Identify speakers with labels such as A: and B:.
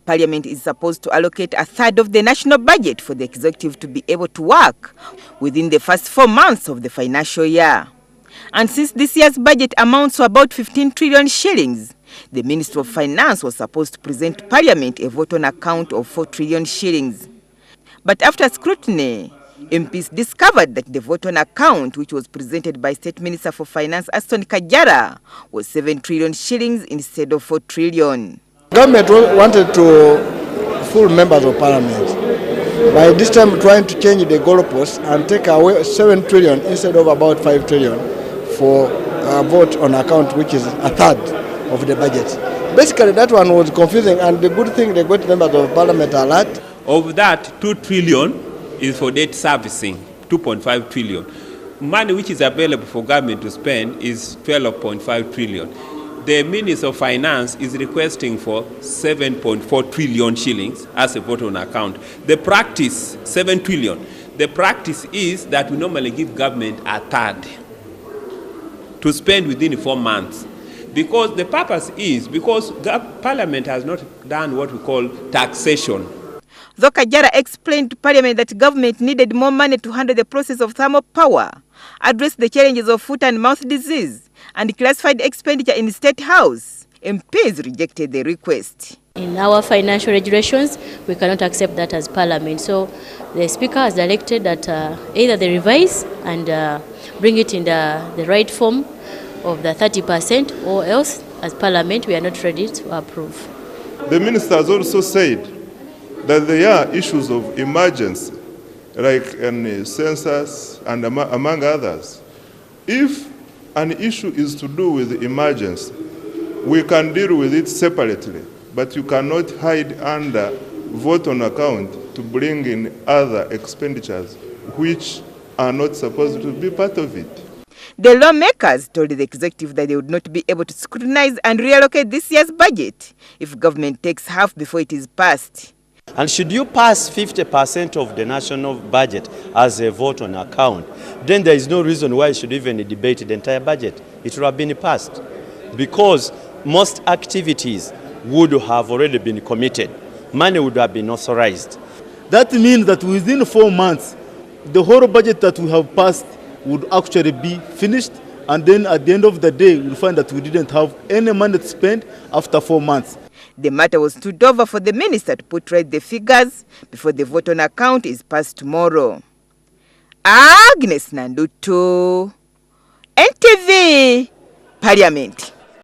A: Parliament is supposed to allocate a third of the national budget for the executive to be able to work within the first 4 months of the financial year. And since this year's budget amounts to about 15 trillion shillings, the Minister of Finance was supposed to present to Parliament a vote on account of 4 trillion shillings. But after scrutiny, MPs discovered that the vote on account, which was presented by State Minister for Finance Aston Kajara, was 7 trillion shillings instead of 4 trillion.
B: Government wanted to fool members of Parliament by this time trying to change the goalposts and take away 7 trillion instead of about 5 trillion for a vote on account, which is a third of the budget. Basically, that one was confusing, and the good thing, the good members of Parliament alert.
C: Of that, 2 trillion is for debt servicing, 2.5 trillion. Money which is available for government to spend is 12.5 trillion. The Minister of Finance is requesting for 7.4 trillion shillings as a vote on account. The practice, 7 trillion. The practice is that we normally give government a third to spend within 4 months. Because the purpose is, because Parliament has not done what we call taxation.
A: Though Kajara explained to Parliament that government needed more money to handle the process of thermal power, address the challenges of foot and mouth disease, and classified expenditure in the State House, MPs rejected the request.
D: In our financial regulations, we cannot accept that as Parliament. So the Speaker has directed that either they revise and bring it in the right form of the 30%, or else as Parliament we are not ready to approve.
E: The Minister has also said that there are issues of emergency, like census and among others. If an issue is to do with emergency, we can deal with it separately, but you cannot hide under vote on account to bring in other expenditures which are not supposed to be part of it.
A: The lawmakers told the executive that they would not be able to scrutinize and reallocate this year's budget if government takes half before it is passed.
F: And should you pass 50% of the national budget as a vote on account, then there is no reason why you should even debate the entire budget. It would have been passed because most activities would have already been committed. Money would have been authorized.
G: That means that within 4 months, the whole budget that we have passed would actually be finished, and then at the end of the day, we'll find that we didn't have any money to spend after 4 months.
A: The matter was stood over for the minister to put right the figures before the vote on account is passed tomorrow. Agnes Nanduto, NTV, Parliament.